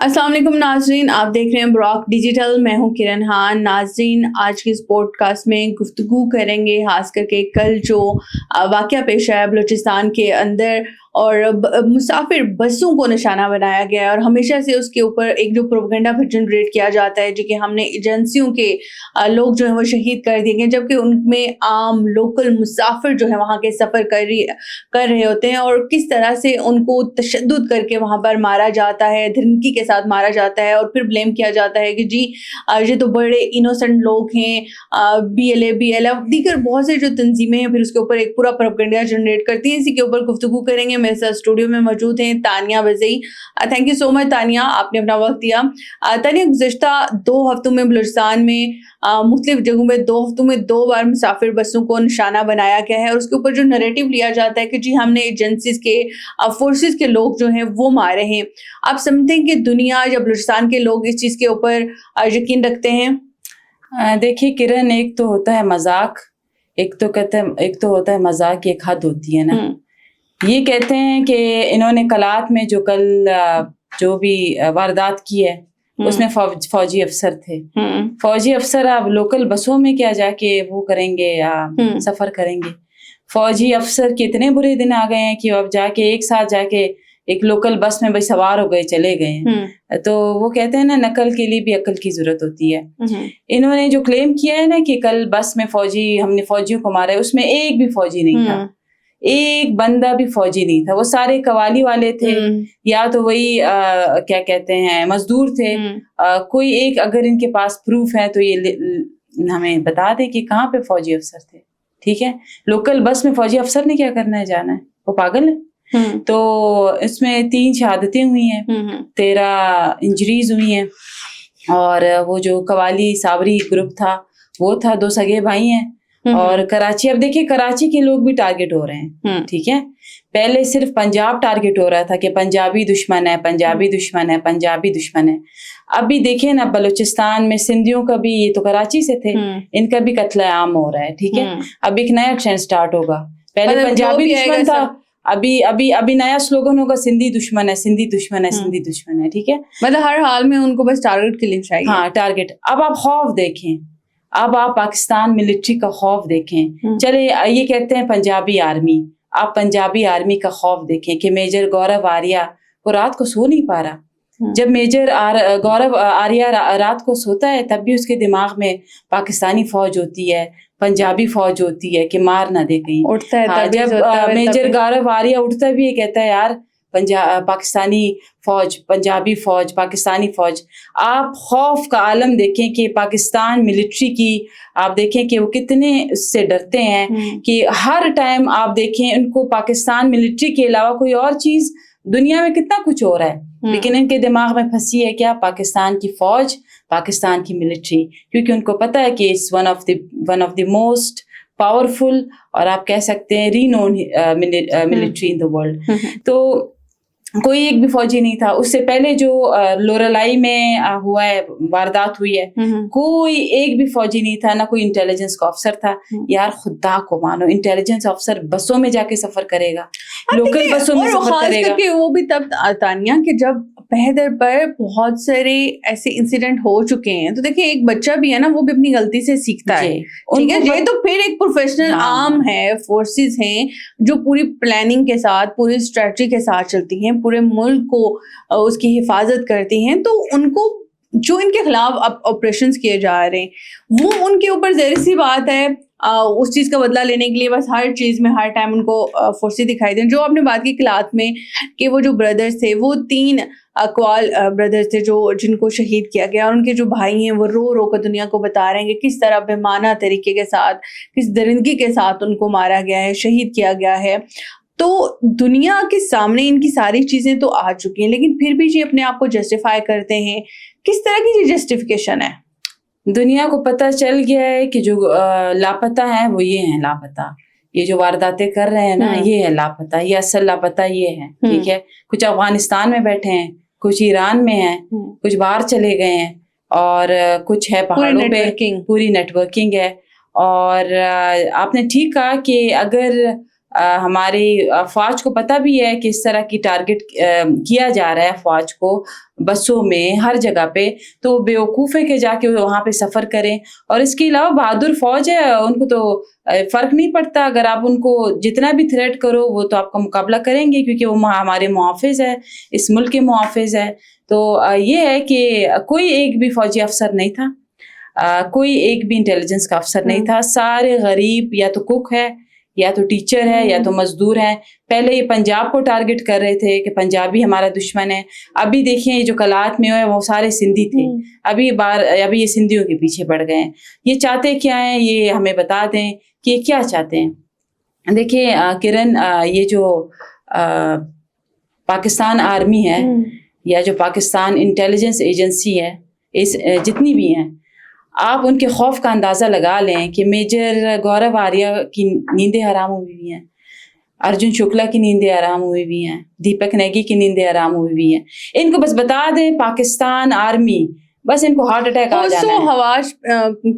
अस्सलाम वालेकुम नाजरीन, आप देख रहे हैं ब्रॉक डिजिटल। मैं हूं किरण खान। नाजरीन, आज के इस पॉडकास्ट में गुफ्तगू करेंगे खास करके कल जो वाक़या पेश आया बलूचिस्तान के अंदर और मुसाफिर बसों को निशाना बनाया गया है और हमेशा से उसके ऊपर एक जो प्रोपेगेंडा फिर जनरेट किया जाता है जी कि हमने एजेंसियों के लोग जो हैं वो शहीद कर दिए गए, जबकि उनमें आम लोकल मुसाफिर जो है वहाँ के सफ़र कर रहे होते हैं और किस तरह से उनको तशद्दुद करके वहाँ पर मारा जाता है, धमकी के साथ मारा जाता है और फिर ब्लेम किया जाता है कि जी ये तो बड़े इनोसेंट लोग हैं। BLA BLF दीगर बहुत से जो तंजीमें हैं फिर उसके ऊपर एक पूरा प्रोपेगेंडा जनरेट करती हैं। इसी के ऊपर गुफ्तगू करेंगे। मेरे साथ स्टूडियो में मौजूद हैं Tania Wazai. Thank you so much Tania, आपने अपना वक्त दिया। तानिया, गुज़श्ता 2 हफ्तों में बलूचिस्तान में मुख्तलिफ जगहों में 2 हफ्तों में 2 बार मुसाफिर बसों को निशाना बनाया गया है और उसके ऊपर जो नैरेटिव लिया जाता है कि जी हमने एजेंसीज के फोर्सेस के लोग जो हैं वो मारे हैं। आप समझते हैं कि दुनिया या बलूचिस्तान के लोग इस चीज़ के ऊपर यकीन रखते हैं? देखिए किरण, एक तो होता है मजाक, एक तो होता है मजाक की एक हद होती है ना। ये कहते हैं कि इन्होंने कलात में जो भी वारदात की है उसमें फौजी अफसर थे। फौजी अफसर अब लोकल बसों में क्या जाके वो करेंगे या सफर करेंगे? फौजी अफसर के इतने बुरे दिन आ गए हैं कि अब जाके एक साथ जाके एक लोकल बस में भाई सवार हो गए, चले गए हैं। तो वो कहते हैं ना, नकल के लिए भी अकल की जरूरत होती है। इन्होंने जो क्लेम किया है ना कि कल बस में हमने फौजियों को मारा है, उसमें एक भी फौजी नहीं था, एक बंदा भी फौजी नहीं था। वो सारे कवाली वाले थे या तो वही क्या कहते हैं मजदूर थे। कोई एक अगर इनके पास प्रूफ है तो ये हमें बता दे कि कहाँ पे फौजी अफसर थे। ठीक है, लोकल बस में फौजी अफसर ने क्या करना है, जाना है? वो पागल है। तो इसमें 3 शहादतें हुई हैं, 13 इंजरीज हुई हैं और वो जो कवाली साबरी ग्रुप था वो था, 2 सगे भाई हैं। और कराची, अब देखिए कराची के लोग भी टारगेट हो रहे हैं। ठीक है, पहले सिर्फ पंजाब टारगेट हो रहा था कि पंजाबी दुश्मन है, पंजाबी दुश्मन है, पंजाबी दुश्मन है। अभी देखिए ना बलूचिस्तान में सिंधियों का भी, ये तो कराची से थे, इनका भी कत्लेआम हो रहा है। ठीक है, अब एक नया ट्रेंड स्टार्ट होगा। पहले पंजाबी दुश्मन था, अभी नया स्लोगन होगा, सिंधी दुश्मन है, सिंधी दुश्मन है, सिंधी दुश्मन है। ठीक है, मतलब हर हाल में उनको बस टारगेट के लिए चाहिए। हाँ, टारगेट। अब आप खौफ देखें, अब आप पाकिस्तान मिलिट्री का खौफ देखें। चले ये कहते हैं पंजाबी आर्मी, आप पंजाबी आर्मी का खौफ देखें कि मेजर गौरव आर्या को रात को सो नहीं पा रहा। जब मेजर गौरव आर्या रात को सोता है तब भी उसके दिमाग में पाकिस्तानी फौज होती है, पंजाबी फौज होती है कि मार ना दे कहीं। उठता है हाँ, जब मेजर गौरव आर्या उठता भी है, कहता है यार पाकिस्तानी फौज, पंजाबी फौज, पाकिस्तानी फौज। आप खौफ का आलम देखें कि पाकिस्तान मिलिट्री की, आप देखें कि वो कितने उससे डरते हैं कि हर टाइम आप देखें उनको पाकिस्तान मिलिट्री के अलावा कोई और चीज दुनिया में कितना कुछ हो रहा है, लेकिन इनके दिमाग में फंसी है क्या? पाकिस्तान की फौज, पाकिस्तान की मिलिट्री, क्योंकि उनको पता है कि it's one of the most powerful और आप कह सकते हैं रीनोन मिलिट्री इन द वर्ल्ड। तो कोई एक भी फौजी नहीं था। उससे पहले जो लोरलाई में हुआ है, वारदात हुई है, कोई एक भी फौजी नहीं था, ना कोई इंटेलिजेंस का अफसर था। यार खुदा को मानो, इंटेलिजेंस अफसर बसों में जाके सफर करेगा, लोकल बसों में सफर करेगा। वो भी तब तानिया कि जब पहदर पर बहुत सारे ऐसे इंसिडेंट हो चुके हैं। तो देखिए एक बच्चा भी है ना, वो भी अपनी गलती से सीखता है। ठीक है, ये तो फिर एक प्रोफेशनल आर्म है, फोर्सेस हैं जो पूरी प्लानिंग के साथ, पूरी स्ट्रेटजी के साथ चलती हैं, पूरे मुल्क को उसकी हिफाजत करती हैं। तो उनको जो इनके खिलाफ ऑपरेशंस किए जा रहे हैं वो उनके ऊपर ज़ाहिर सी बात है उस चीज़ का बदला लेने के लिए बस हर चीज़ में हर टाइम उनको फोर्सेस दिखाई दें। जो आपने बात की क्लास में कि वो जो ब्रदर्स थे, वो 3 अकवाल ब्रदर्स थे जिनको शहीद किया गया और उनके जो भाई हैं वो रो रो कर दुनिया को बता रहे हैं कि किस तरह बेमाना तरीके के साथ, किस दरिंदगी के साथ उनको मारा गया है, शहीद किया गया है। तो दुनिया के सामने इनकी सारी चीज़ें तो आ चुकी हैं, लेकिन फिर भी ये अपने आप को जस्टिफाई करते हैं। किस तरह की ये जस्टिफिकेशन है? दुनिया को पता चल गया है कि जो लापता है वो ये हैं लापता, ये जो वारदातें कर रहे हैं ना ये है लापता, ये असल लापता ये है। ठीक है, कुछ अफगानिस्तान में बैठे हैं, कुछ ईरान में हैं, कुछ बाहर चले गए हैं और कुछ है पहाड़ों पे, पूरी नेटवर्किंग है। और आपने ठीक कहा कि अगर ہماری فوج کو پتہ بھی ہے کہ اس طرح کی ٹارگٹ کیا جا رہا ہے فوج کو بسوں میں ہر جگہ پہ، تو بیوقوف ہے کہ جا کے وہاں پہ سفر کریں. اور اس کے علاوہ بہادر فوج ہے، ان کو تو فرق نہیں پڑتا، اگر آپ ان کو جتنا بھی تھریٹ کرو وہ تو آپ کا مقابلہ کریں گے، کیونکہ وہ ہمارے محافظ ہے، اس ملک کے محافظ ہے. تو یہ ہے کہ کوئی ایک بھی فوجی افسر نہیں تھا، کوئی ایک بھی انٹیلیجنس کا افسر نہیں تھا، سارے غریب یا تو کوک ہے یا تو ٹیچر ہے یا تو مزدور ہیں. پہلے یہ پنجاب کو ٹارگٹ کر رہے تھے کہ پنجابی ہمارا دشمن ہے. ابھی دیکھیں یہ جو کلات میں ہوئے وہ سارے سندھی تھے، ابھی یہ سندھیوں کے پیچھے پڑ گئے ہیں. یہ چاہتے کیا ہیں یہ ہمیں بتا دیں کہ یہ کیا چاہتے ہیں. دیکھیں کرن، یہ جو پاکستان آرمی ہے یا جو پاکستان انٹیلیجنس ایجنسی ہے، جتنی بھی ہیں، آپ ان کے خوف کا اندازہ لگا لیں کہ میجر گورو آریہ کی نیندیں حرام ہوئی ہوئی ہیں، ارجن شکلا کی نیندیں حرام ہوئی ہوئی ہیں، دیپک نیگی کی نیندیں حرام ہوئی ہوئی ہیں. ان کو بس بتا دیں پاکستان آرمی، بس ان کو ہارٹ اٹیک آ جانا ہے. حواس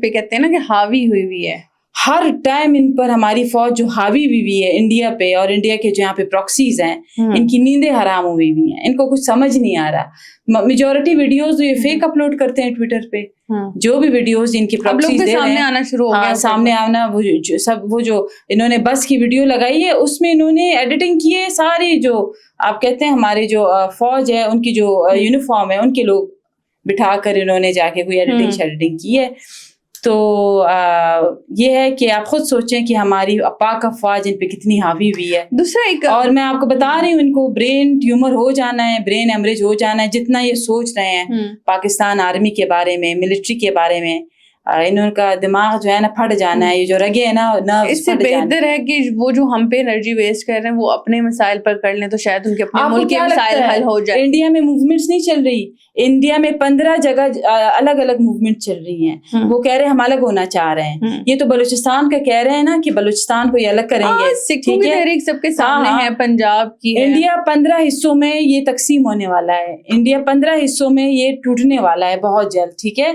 پہ کہتے ہیں نا کہ حاوی ہوئی ہوئی ہے، ہر ٹائم ان پر ہماری فوج جو حاوی ہوئی ہے انڈیا پہ، اور انڈیا کے جہاں پہ پراکسیز ہیں ان کی نیندیں حرام ہوئی ہوئی ہیں. ان کو کچھ سمجھ نہیں آ رہا. میجورٹی ویڈیوز یہ فیک اپلوڈ کرتے ہیں ٹویٹر پہ، جو بھی ویڈیوز ان کی پراکسیز دے رہے ہیں آنا شروع ہو گیا، سامنے آنا. وہ جو انہوں نے بس کی ویڈیو لگائی ہے اس میں انہوں نے ایڈیٹنگ کی ہے ساری، جو آپ کہتے ہیں ہمارے جو فوج ہے ان کی جو یونیفارم ہے ان کے لوگ بٹھا کر انہوں نے جا کے کوئی ایڈیٹنگ کی ہے. تو یہ ہے کہ آپ خود سوچیں کہ ہماری پاک افواج ان پہ کتنی حاوی ہوئی ہے. دوسرا ایک اور میں آپ کو بتا رہی ہوں ان کو برین ٹیومر ہو جانا ہے، برین ایمریج ہو جانا ہے، جتنا یہ سوچ رہے ہیں پاکستان آرمی کے بارے میں، ملٹری کے بارے میں. انہوں کا دماغ جو ہے نا پھٹ جانا ہے، یہ جو رگے ہیں نا اس سے بہتر ہے کہ وہ جو ہم پہ انرجی ویسٹ کر رہے ہیں وہ اپنے مسائل پر کر لیں، تو شاید ان کے اپنے ملک کے مسائل حل ہو جائے. انڈیا میں موومنٹس نہیں چل رہی، انڈیا میں 15 جگہ الگ الگ موومنٹ چل رہی ہیں. وہ کہہ رہے ہیں ہم الگ ہونا چاہ رہے ہیں. یہ تو بلوچستان کا کہہ رہے ہیں نا کہ بلوچستان کو یہ الگ کریں گے. سکھوں کی تحریک سب کے سامنے ہے، پنجاب کی ہے. انڈیا 15 حصوں میں یہ تقسیم ہونے والا ہے، انڈیا 15 حصوں میں یہ ٹوٹنے والا ہے بہت جلد. ٹھیک ہے،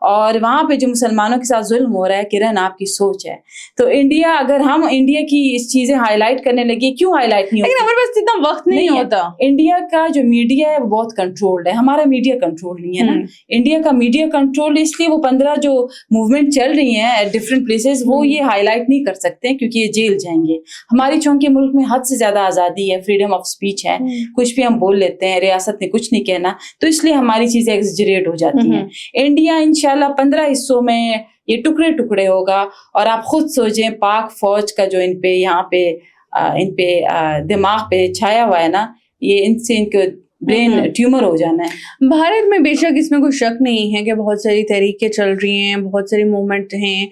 اور وہاں پہ جو مسلمانوں کے ساتھ ظلم ہو رہا ہے، کرن آپ کی سوچ ہے. تو انڈیا، اگر ہم انڈیا کی اس چیزیں ہائی لائٹ کرنے لگے، کیوں ہائی لائٹ نہیں ہوتی؟ لیکن ہمارے پاس اتنا وقت نہیں ہوتا. انڈیا کا جو میڈیا ہے وہ بہت کنٹرولڈ ہے، ہمارا میڈیا کنٹرول نہیں ہے نا. انڈیا کا میڈیا کنٹرول، اس لیے وہ 15 جو موومنٹ چل رہی ہیں ایٹ ڈفرنٹ پلیسز، وہ یہ ہائی لائٹ نہیں کر سکتے کیونکہ یہ جیل جائیں گے. ہماری چونکہ ملک میں حد سے زیادہ آزادی ہے، فریڈم آف اسپیچ ہے، کچھ بھی ہم بول لیتے ہیں، ریاست نے کچھ نہیں کہنا، تو اس لیے ہماری چیزیں ایگزیجریٹ ہو جاتی ہیں. انڈیا انشاءاللہ 15 حصوں میں یہ ٹکڑے ٹکڑے ہوگا. اور آپ خود سوچیں پاک فوج کا جو ان پہ یہاں پہ ان پہ دماغ پہ چھایا ہوا ہے نا، یہ ان سے ان کو برین ٹیومر ہو جانا ہے. بھارت میں بے شک اس میں کوئی شک نہیں ہے کہ بہت ساری تحریکیں چل رہی ہیں، بہت ساری موومنٹ ہیں،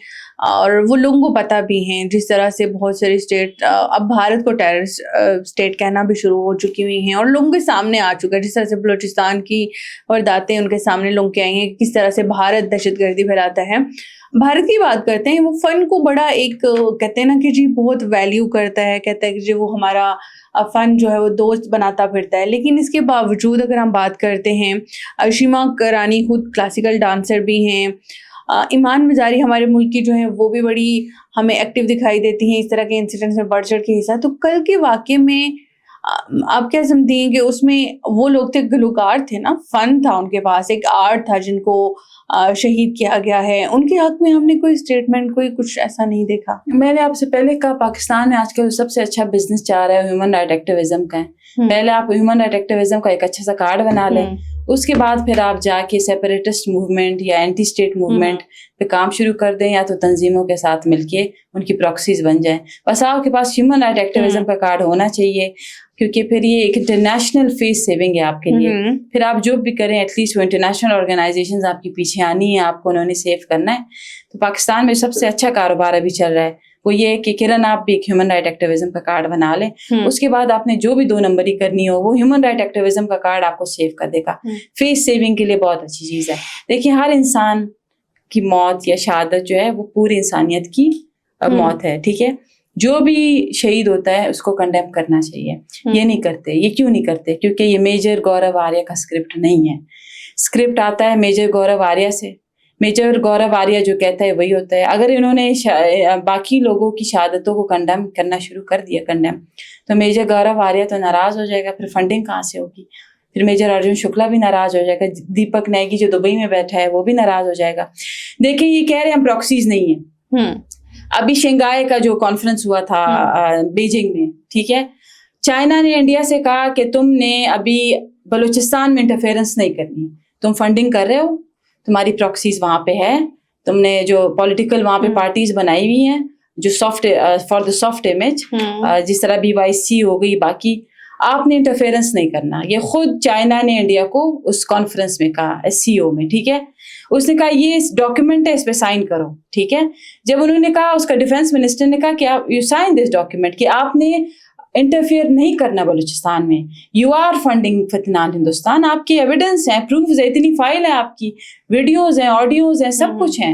اور وہ لوگوں کو پتہ بھی ہیں. جس طرح سے بہت ساری اسٹیٹ اب بھارت کو ٹیررسٹ اسٹیٹ کہنا بھی شروع ہو چکی ہوئی ہیں، اور لوگوں کے سامنے آ چکا ہے. جس طرح سے بلوچستان کی وارداتیں ان کے سامنے لوگ کے آئی ہیں، کس طرح سے بھارت دہشت گردی پھیلاتا ہے. بھارت کی بات کرتے ہیں، وہ فن کو بڑا ایک کہتے ہیں نا کہ جی بہت ویلیو کرتا ہے، کہتا ہے کہ جی وہ ہمارا فن جو ہے وہ دوست بناتا پھرتا ہے. لیکن اس کے باوجود اگر ہم بات کرتے ہیں، شیما کرانی خود کلاسیکل ڈانسر بھی ہیں، ایمان مزاری ہمارے ملک کی جو ہیں وہ بھی بڑی ہمیں ایکٹیو دکھائی دیتی ہیں اس طرح کے انسیڈنٹس میں بڑھ چڑھ کے حصہ. تو کل کے واقعے میں آپ کیا سمجھتی ہیں کہ اس میں وہ لوگ تھے، گلوکار تھے نا، فن تھا ان کے پاس، ایک آرٹ تھا جن کو شہید کیا گیا ہے، ان کے حق میں ہم نے کوئی اسٹیٹمنٹ، کوئی کچھ ایسا نہیں دیکھا. میں نے آپ سے پہلے کہا پاکستان میں آج کل سب سے اچھا بزنس چل رہا ہے ہیومن رائٹ ایکٹیویزم کا ہے. پہلے آپ ہیومن رائٹ ایکٹیویزم کا ایک اچھا سا کارڈ بنا لیں، اس کے بعد پھر آپ جا کے سیپریٹسٹ موومنٹ یا اینٹی اسٹیٹ موومنٹ پہ کام شروع کر دیں، یا تو تنظیموں کے ساتھ مل کے ان کی پراکسیز بن جائیں. بس آپ کے پاس ہیومن رائٹ ایکٹیویزم کا کارڈ ہونا چاہیے، کیونکہ پھر یہ ایک انٹرنیشنل فیس سیونگ ہے آپ کے لیے. پھر آپ جو بھی کریں ایٹ لیسٹ وہ انٹرنیشنل آرگنائزیشنز آپ کی پیچھے آنی ہے، آپ کو انہوں نے سیو کرنا ہے. تو پاکستان میں سب سے اچھا کاروبار ابھی چل رہا ہے وہ یہ ہے کہ کرن آپ بھی ایک ہیومن رائٹ ایکٹیویزم کا کارڈ بنا لیں. اس کے بعد آپ نے جو بھی 2 نمبری کرنی ہو، وہ ہیومن رائٹ ایکٹیویزم کا کارڈ آپ کو سیو کر دے گا. فیس سیونگ کے لیے بہت اچھی چیز ہے. دیکھیں ہر انسان کی موت یا شہادت جو ہے وہ پوری انسانیت کی موت ہے. ٹھیک ہے، جو بھی شہید ہوتا ہے اس کو کنڈیم کرنا چاہیے. یہ نہیں کرتے. یہ کیوں نہیں کرتے؟ کیونکہ یہ میجر گورو آریہ کا اسکرپٹ نہیں ہے. اسکرپٹ آتا ہے میجر گورو آریہ سے. मेजर गौरव आर्या जो कहता है वही होता है. अगर इन्होंने बाकी लोगों की शहादतों को कंडेम करना शुरू कर दिया तो मेजर गौरव आर्या तो नाराज हो जाएगा, फिर फंडिंग कहाँ से होगी. फिर मेजर अर्जुन शुक्ला भी नाराज हो जाएगा, दीपक नेगी जो दुबई में बैठा है वो भी नाराज हो जाएगा. देखिए ये कह रहे हैं हम प्रॉक्सीज नहीं है. अभी शंघाई का जो कॉन्फ्रेंस हुआ था बीजिंग में, ठीक है, चाइना ने इंडिया से कहा कि तुमने अभी बलूचिस्तान में इंटरफेरेंस नहीं करनी, तुम फंडिंग कर रहे हो, तुम्हारी प्रॉक्सीज वहां पे है, तुमने जो पॉलिटिकल वहां पे पार्टीज बनाई हुई हैं जो soft for the soft image, जिस तरह BYC हो गई, बाकी आपने इंटरफेरेंस नहीं करना. ये खुद चाइना ने इंडिया को उस कॉन्फ्रेंस में कहा, SCO में, ठीक है. उसने कहा ये डॉक्यूमेंट है, इस पे साइन करो, ठीक है. जब उन्होंने कहा, उसका डिफेंस मिनिस्टर ने कहा कि आप यू साइन दिस डॉक्यूमेंट कि आपने इंटरफेयर नहीं करना बलूचिस्तान में, यू आर फंडिंग फितनान हिंदुस्तान, आपकी एविडेंस है, प्रूफ है, इतनी फाइल है आपकी, वीडियोज हैं, ऑडियोज हैं, सब कुछ है.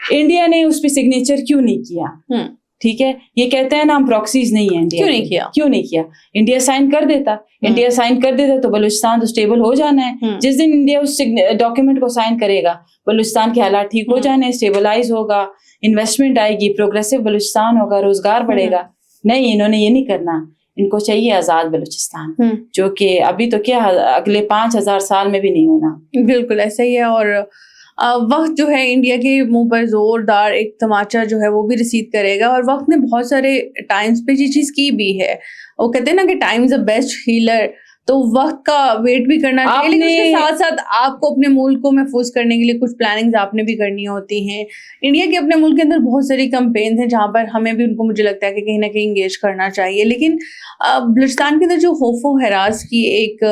इंडिया ने उस पर सिग्नेचर क्यों नहीं किया, ठीक है. ये कहते हैं ना हम प्रॉक्सीज नहीं है, इंडिया क्यों नहीं किया. इंडिया साइन कर देता, इंडिया साइन कर देता तो बलूचिस्तान तो स्टेबल हो जाना है. जिस दिन इंडिया उस डॉक्यूमेंट को साइन करेगा बलूचिस्तान के हालात ठीक हो जाने, स्टेबलाइज होगा, इन्वेस्टमेंट आएगी, प्रोग्रेसिव बलूचिस्तान होगा, रोजगार बढ़ेगा. नहीं, इन्होंने ये नहीं करना. इनको चाहिए आजाद बलूचिस्तान, जो कि अभी तो क्या अगले 5000 साल में भी नहीं होना. बिल्कुल ऐसा ही है. और वक्त जो है इंडिया के मुंह पर जोरदार एक तमाचा जो है वो भी रिसीव करेगा. और वक्त ने बहुत सारे टाइम्स पे ये चीज़ की भी है. वो कहते हैं ना कि time is the best healer, तो वक्त का वेट भी करना चाहिए, लेकिन उसके साथ साथ आपको अपने मुल्क को महफूज करने के लिए कुछ प्लानिंग्स आपने भी करनी होती हैं. इंडिया के अपने मुल्क के अंदर बहुत सारी कैंपेन्स हैं जहाँ पर हमें भी उनको, मुझे लगता है कि कहीं ना कहीं इंगेज करना चाहिए. लेकिन बलूचिस्तान के अंदर जो खौफ व हरास की एक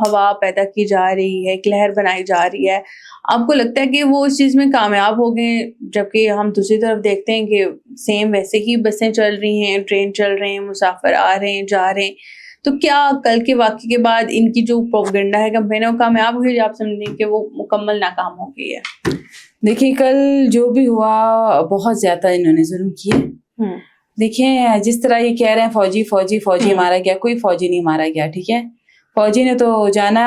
हवा पैदा की जा रही है, एक लहर बनाई जा रही है, आपको लगता है कि वो इस चीज़ में कामयाब हो गए? जबकि हम दूसरी तरफ देखते हैं कि सेम वैसे ही बसें चल रही हैं, ट्रेन चल रहे हैं, मुसाफिर आ रहे हैं, जा रहे हैं. तो क्या कल के वाक़े के बाद इनकी जो प्रोपेगेंडा है, कैंपेन है, वो कामयाब हुई या आप समझें कि वो मुकम्मल नाकाम हो गई है? देखिए कल जो भी हुआ बहुत ज़्यादा इन्होंने जुल्म किए. देखिए जिस तरह ये कह रहे हैं फौजी मारा गया, कोई फौजी नहीं मारा गया, ठीक है. फौजी ने तो जाना,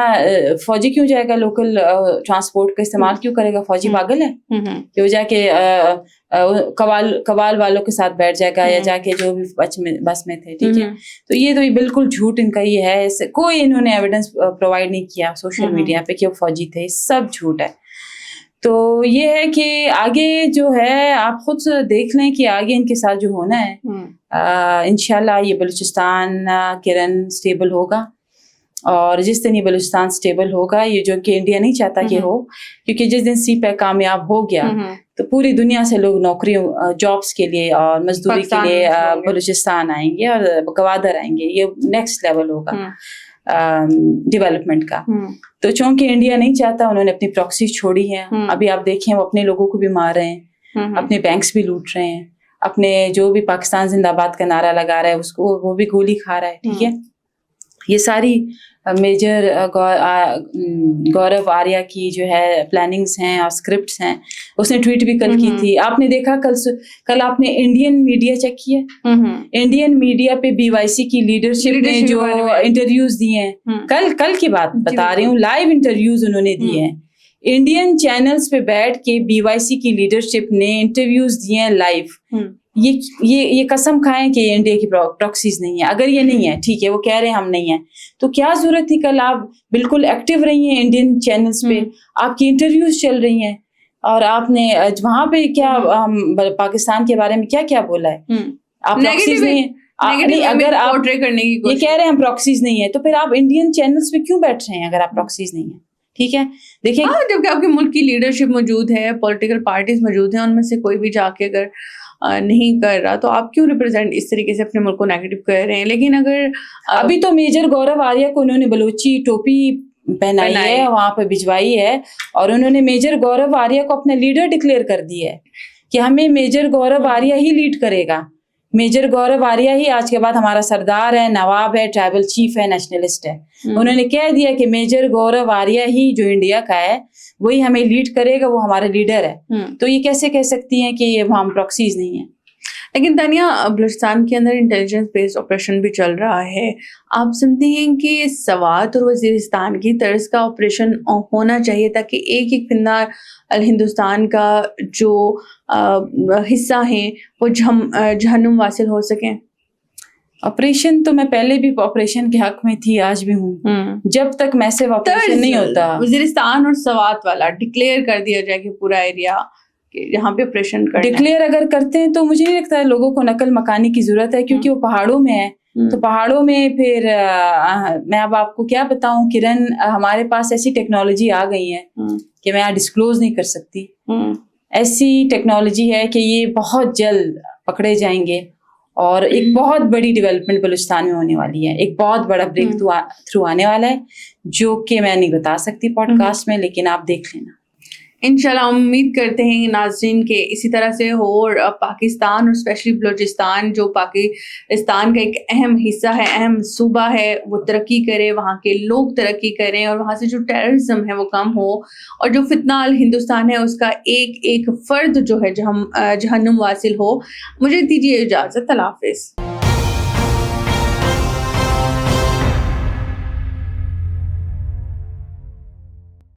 फौजी क्यों जाएगा, लोकल ट्रांसपोर्ट का इस्तेमाल क्यों करेगा? फौजी पागल है कि वो जाके कवाल वालों के साथ बैठ जाएगा या जाके जो भी बस में थे, ठीक है. तो ये बिल्कुल झूठ इनका ये है. कोई इन्होंने एविडेंस प्रोवाइड नहीं किया सोशल मीडिया पे कि वो फौजी थे, सब झूठ है. तो ये है कि आगे जो है आप खुद देख लें कि आगे इनके साथ जो होना है, इंशाल्लाह ये बलूचिस्तान किरण स्टेबल होगा. और जिस दिन ये बलूचिस्तान स्टेबल होगा, ये जो कि इंडिया नहीं चाहता कि हो, क्योंकि जिस दिन CPEC कामयाब हो गया तो पूरी दुनिया से लोग नौकरियों, जॉब्स के लिए और मजदूरी के लिए बलूचिस्तान आएंगे और गवादर आएंगे. ये नेक्स्ट लेवल होगा डेवलपमेंट का. तो चूंकि इंडिया नहीं चाहता, उन्होंने अपनी प्रॉक्सी छोड़ी है. अभी आप देखें वो अपने लोगों को भी मार रहे हैं, अपने बैंक्स भी लूट रहे हैं, अपने जो भी पाकिस्तान जिंदाबाद का नारा लगा रहा है उसको वो भी गोली खा रहा है, ठीक है. ये सारी मेजर गौरव आर्या की जो है प्लानिंग्स हैं और स्क्रिप्ट्स हैं. उसने ट्वीट भी कल की थी, आपने देखा कल आपने इंडियन मीडिया चेक किया, इंडियन मीडिया पे BYC की लीडरशिप ने जो इंटरव्यूज दिए हैं, कल की बात बता रही हूँ, लाइव इंटरव्यूज उन्होंने दिए हैं. इंडियन चैनल्स पे बैठ के BYC की लीडरशिप ने इंटरव्यूज दिए हैं लाइव. ये कसम खाएं कि ये इंडिया की प्रॉक्सीज नहीं है. अगर ये नहीं है, ठीक है, वो कह रहे हैं हम नहीं है, तो क्या जरूरत थी कल आप बिल्कुल एक्टिव रही हैं इंडियन चैनल्स पे, आपकी इंटरव्यूज चल रही हैं और आपने वहां पे क्या पाकिस्तान के बारे में क्या क्या बोला है. आप प्रॉक्सीज नहीं है, अगर आप करने की ये कह रहे हैं हम प्रॉक्सीज नहीं है, तो फिर आप इंडियन चैनल्स पे क्यों बैठ रहे हैं अगर आप प्रॉक्सीज नहीं है, ठीक है. देखिए जबकि आपके मुल्क की लीडरशिप मौजूद है, पॉलिटिकल पार्टीज मौजूद हैं, उनमें से कोई भी जाके अगर नहीं कर रहा, तो आप क्यों रिप्रेजेंट इस तरीके से अपने मुल्क को नेगेटिव कर रहे हैं. लेकिन अगर अभी तो मेजर गौरव आर्या को उन्होंने बलोची टोपी पहनाई है, वहां पे भिजवाई है, और उन्होंने मेजर गौरव आर्या को अपना लीडर डिक्लेयर कर दिया है कि हमें मेजर गौरव आर्या ही लीड करेगा. मेजर गौरव आर्या ही आज के बाद हमारा सरदार है, नवाब है, ट्राइबल चीफ है, नेशनलिस्ट है. उन्होंने कह दिया कि मेजर गौरव आर्या ही जो इंडिया का है वही हमें लीड करेगा, वो हमारा लीडर है. तो ये कैसे कह सकती हैं कि ये हम प्रॉक्सीज नहीं है. لیکن تانیہ بلوچستان کے اندر انٹیلیجنس بیسڈ آپریشن بھی چل رہا ہے. آپ سمجھتے ہیں کہ سوات اور وزیرستان کی طرز کا آپریشن ہونا چاہیے تاکہ ایک ایک پندار ہندوستان کا جو حصہ ہیں وہ جہنم واصل ہو سکیں؟ آپریشن تو میں پہلے بھی آپریشن کے حق میں تھی، آج بھی ہوں. جب تک میسو آپریشن نہیں ہوتا، وزیرستان اور سوات والا ڈکلیئر کر دیا جائے کہ پورا ایریا یہاں پہ آپریشن کرنا ہے. ڈکلیئر اگر کرتے ہیں تو مجھے نہیں لگتا ہے لوگوں کو نقل مکانی کی ضرورت ہے، کیونکہ وہ پہاڑوں میں ہے. تو پہاڑوں میں پھر میں اب آپ کو کیا بتاؤں کرن، ہمارے پاس ایسی ٹیکنالوجی آ گئی ہے کہ میں یہاں ڈسکلوز نہیں کر سکتی. ایسی ٹیکنالوجی ہے کہ یہ بہت جلد پکڑے جائیں گے اور ایک بہت بڑی ڈیولپمنٹ بلوچستان میں ہونے والی ہے. ایک بہت بڑا بریک تھرو آنے والا ہے جو کہ میں نہیں بتا سکتی پوڈ کاسٹ میں، لیکن آپ دیکھ لینا. انشاءاللہ ہم امید کرتے ہیں ناظرین کہ اسی طرح سے ہو اور پاکستان اور اسپیشلی بلوچستان جو پاکستان کا ایک اہم حصہ ہے، اہم صوبہ ہے، وہ ترقی کرے، وہاں کے لوگ ترقی کریں اور وہاں سے جو ٹیررزم ہے وہ کم ہو اور جو فتنہ ہندوستان ہے اس کا ایک ایک فرد جو ہے جہنم واصل ہو. مجھے دیجیے اجازت. اللہ حافظ.